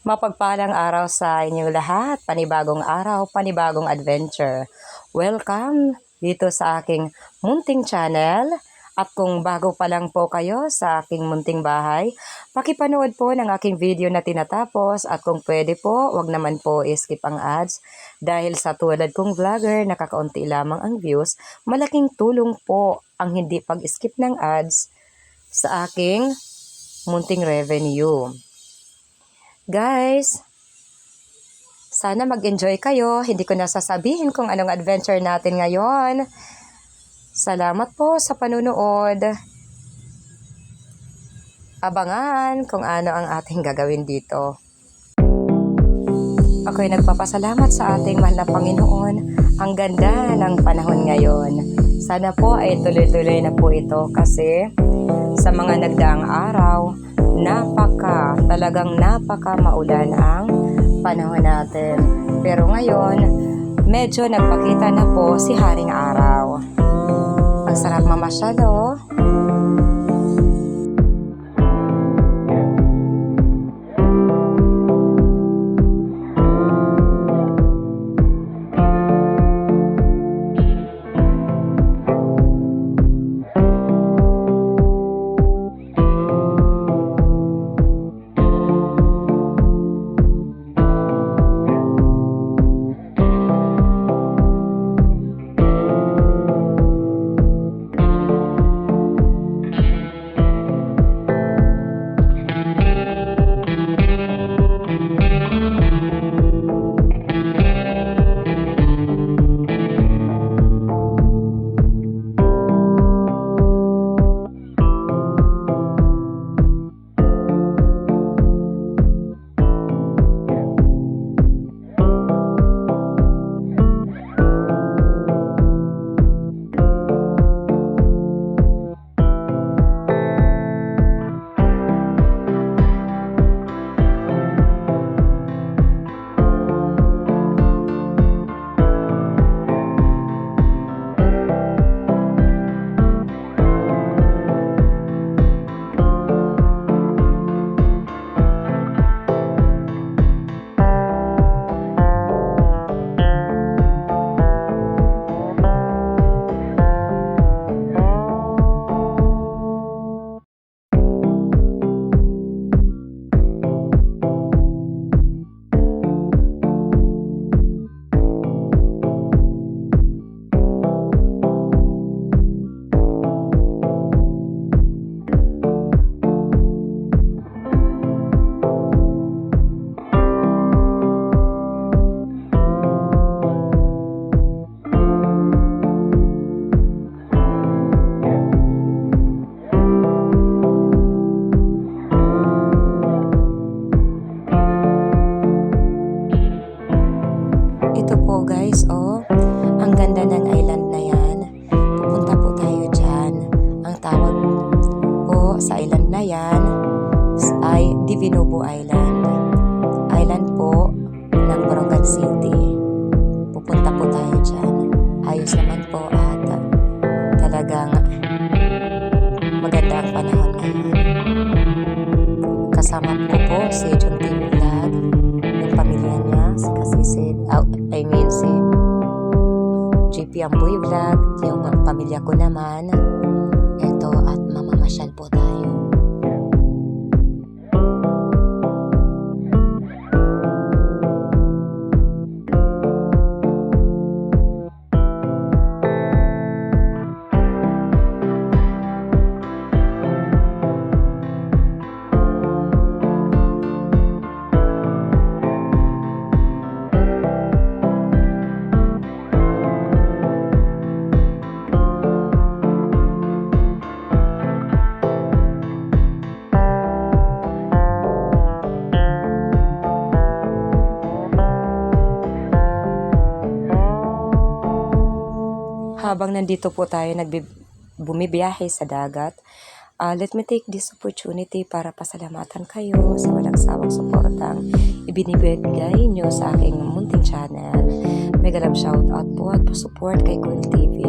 Mapagpalang araw sa inyo lahat, panibagong araw, panibagong adventure. Welcome dito sa aking munting channel. At kung bago pa lang po kayo sa aking munting bahay, pakipanood po ng aking video na tinatapos at kung pwede po, wag naman po i-skip ang ads. Dahil sa tulad kong vlogger, nakakaunti lamang ang views, malaking tulong po ang hindi pag-skip ng ads sa aking munting revenue. Guys, sana mag-enjoy kayo. Hindi ko na sasabihin kung anong adventure natin ngayon. Salamat po sa panunood. Abangan kung ano ang ating gagawin dito. Ako'y nagpapasalamat sa ating mahal na Panginoon. Ang ganda ng panahon ngayon. Sana po ay tuloy-tuloy na po ito kasi sa mga nagdaang araw, talagang napaka maulan ang panahon natin. Pero ngayon, medyo nagpakita na po si Haring Araw. Ang sarap mamasyal, oh. Ito po guys, oh, ang ganda ng island na yan. Pupunta po tayo dyan. Ang tawag po sa island na yan ay Divinobo Island. Island po ng Borongan City. Pupunta po tayo dyan. Ayos naman po at talagang maganda ang panahon ngayon. Kasama ko po si John TV Vlog, yung pamilya niya, kasi si JP Amboy Vlog, yung pamilya ko naman. Ito at mamamasyal po tayo. Habang nandito po tayo bumibiyahe sa dagat, let me take this opportunity para pasalamatan kayo sa walang sawang suportang ibinibigay nyo sa aking munting channel. Mega love shout out po at pa-support kay Queen TV.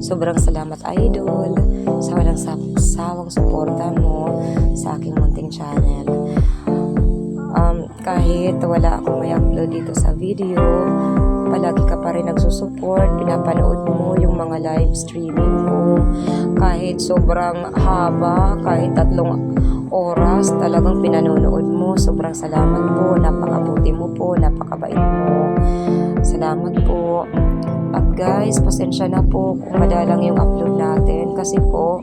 Sobrang salamat idol sa walang sawang suporta mo sa aking munting channel. kahit wala akong may upload dito sa video, palagi ka pa rin nagsusupport, pinapanood mo yung mga live streaming ko. Kahit sobrang haba, kahit 3 oras, talagang pinanonood mo. Sobrang salamat po, napakabuti mo po, napakabait mo. Salamat po. At guys, pasensya na po kung madalang yung upload natin kasi po,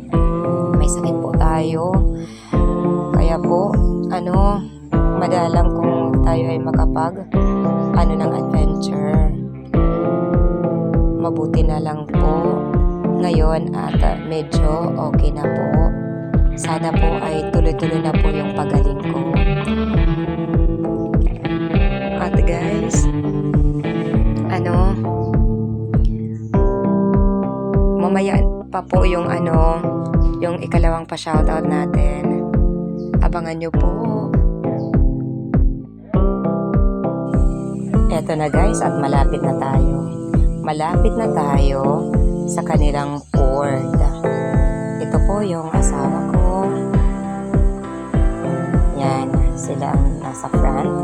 may sakit po tayo. Kaya po, madalang kung tayo ay makapag ng adventure. Mabuti na lang po ngayon at medyo okay na po. Sana po ay tuloy-tuloy na po yung pagaling ko. At guys, mamaya pa po yung yung ikalawang pa shoutout natin. Abangan nyo po. Eto na guys, at malapit na tayo. Malapit na tayo sa kanilang port. Ito po yung asawa ko. Yan, sila ang nasa front.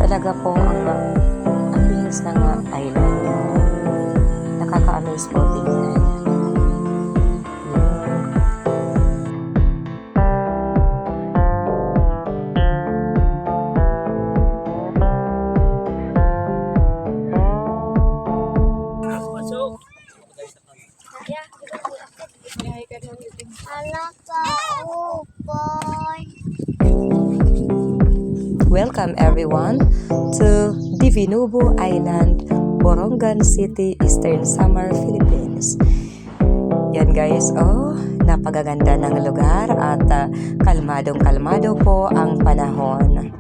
Talaga po ang bilis ng island. Nakaka-amaze po din yan. Welcome everyone to Divinubo Island, Borongan City, Eastern Samar, Philippines. Yan guys, napakaganda ng lugar at kalmadong-kalmado po ang panahon.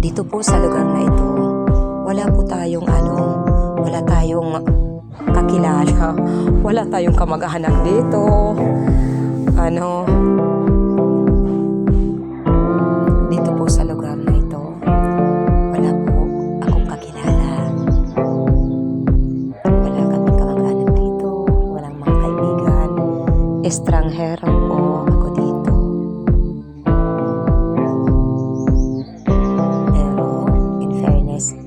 Dito po sa lugar na ito, wala po tayong wala tayong kakilala, wala tayong kamag-anak dito. Dito po sa lugar na ito, wala po akong kakilala. Wala kaming kamag-anak dito, walang mga kaibigan. Estranghero po ako dito. Pero, in fairness,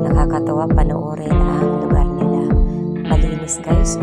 nakakatawa panoorin ang lugar nila. Malinis guys,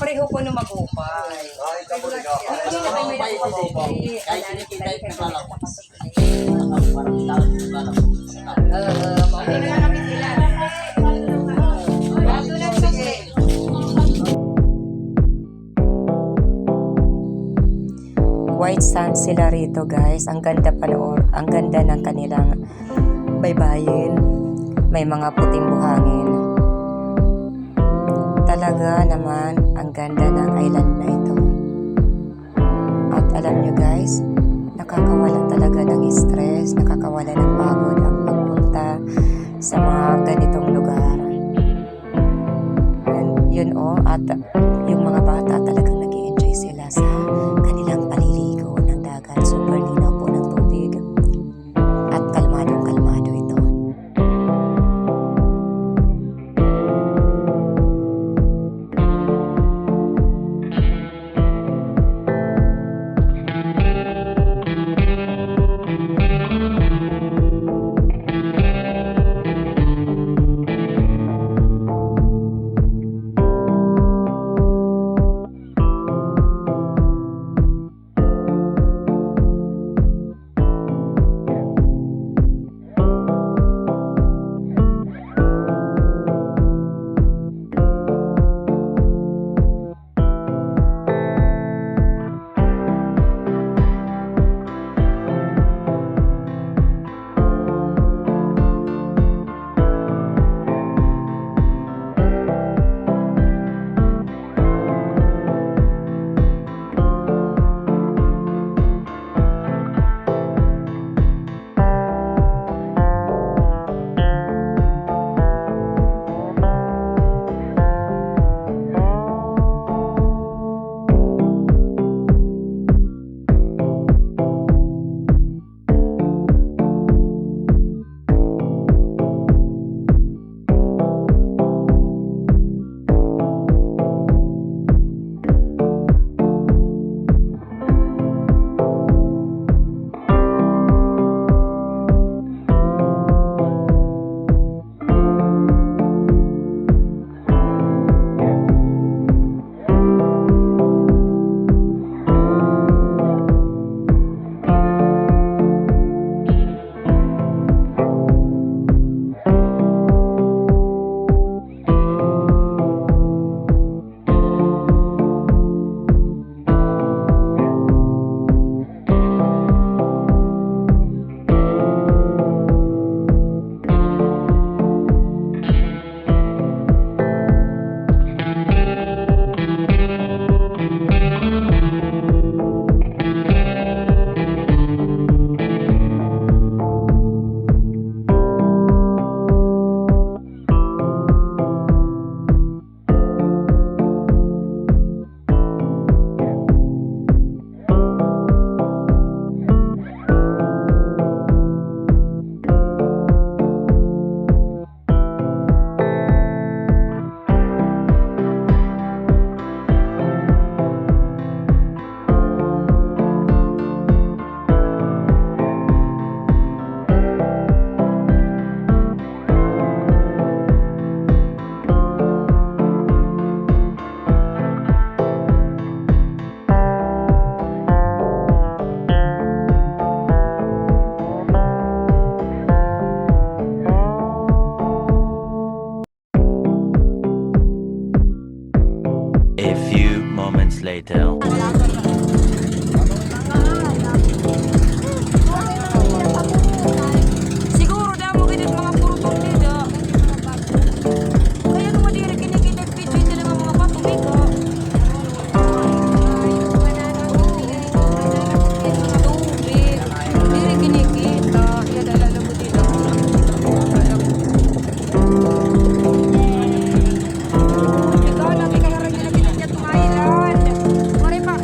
pareho ko na mag-upay. Ay, kabuli ka. Kahit sinikita yung naglalak. Parang tao yung naglalak. Okay na kami sila. Bago na sige. White sand sila rito guys. Ang ganda panoorin. Ang ganda ng kanilang baybayin. May mga puting buhangin. Talaga naman ang ganda ng island na ito. At alam nyo guys, nakakawala talaga ng stress, nakakawala ng pagod ang pagpunta sa mga ganitong lugar. And yun at yung mga bata talagang nag-i-enjoy sila sa kanilang paliligo ng dagat. Super linaw po ng tubig at kalmadong-kalmado ito. A few moments later. Siguro daw mo ganit mga puro pagdida. Kaya nung madiri kinikita video nila ng mga patumiko. Tubig. Diri kinikita. Kaya dalala mo dito. Ikaw lagi ka rin nila kinakit ng island. Mari pa.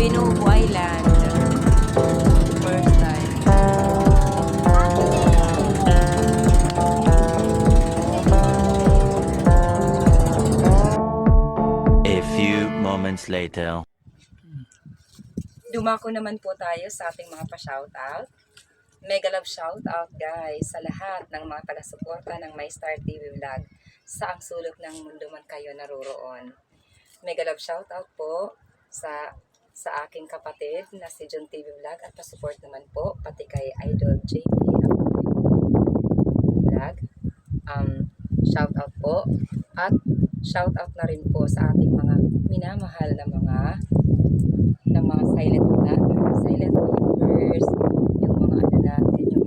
Binubo Island. First time. A few moments later. Dumako naman po tayo sa ating mga pa-shoutout. Mega love shoutout guys sa lahat ng mga taga-suporta ng My Star TV Vlog sa ang sulok ng mundo man kayo naroroon. Mega love shoutout po sa aking kapatid na si John TV Vlog at pa-support naman po pati kay Idol JP Vlog. Shoutout po at shoutout na rin po sa ating mga minamahal na mga silent vloggers, silent viewers, yung mga ano natin, yung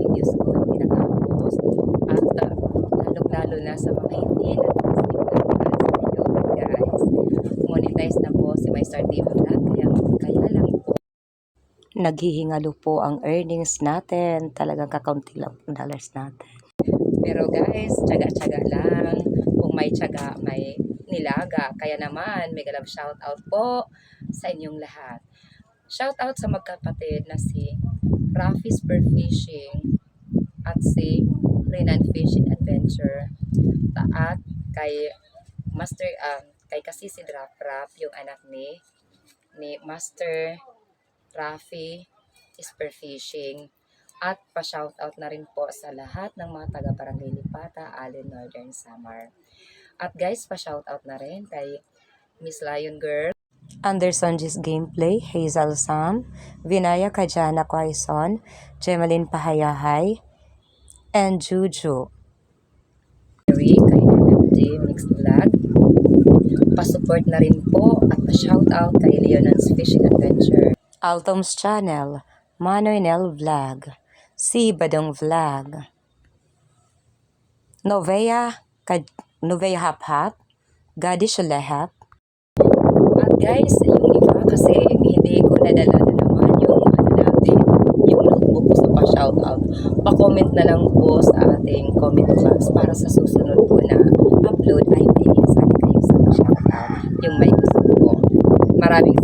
videos ko na pinatapos at lalong-lalo na sa mga hindi na guys. Monetize na po si My Star TV Vlog, kaya lang po naghihingalo po ang earnings natin, talagang kakaunti lang ang dollars natin. Pero guys, tsaga-tsaga lang. Kung may tsaga, may nilaga. Kaya naman, mega love shoutout po sa inyong lahat. Shoutout sa magkapatid na si Rafi Spear Fishing at si Renan Fishing Adventure. At kay kay Kasisi Drop Rap, yung anak ni Master Rafi Spear Fishing. At pa-shoutout na rin po sa lahat ng mga taga-Barangay Lipata, Allen, Northern Samar. At guys, pa-shoutout na rin kay Miss Lion Girl, Anderson G's Gameplay, Hazel Sam, Vinaya Kajana Quaison, Jemalyn Pahayahay, and Juju. Kay MMJ Mixed Vlog. Pa-support na rin po at pa-shoutout kay Leonan's Fishing Adventure, Altom's Channel, Manoy Nel Vlog, Si Badong Vlog, Novea Hap Hap, Gadi Shulehap. At guys, yung iba kasi hindi ko nadala na naman yung natin, yung notebook ko sa pa-shoutout. Pa-comment na lang po sa ating comment box para sa susunod po na upload ay may sali kayo sa pa-shoutout yung may gusto po. Maraming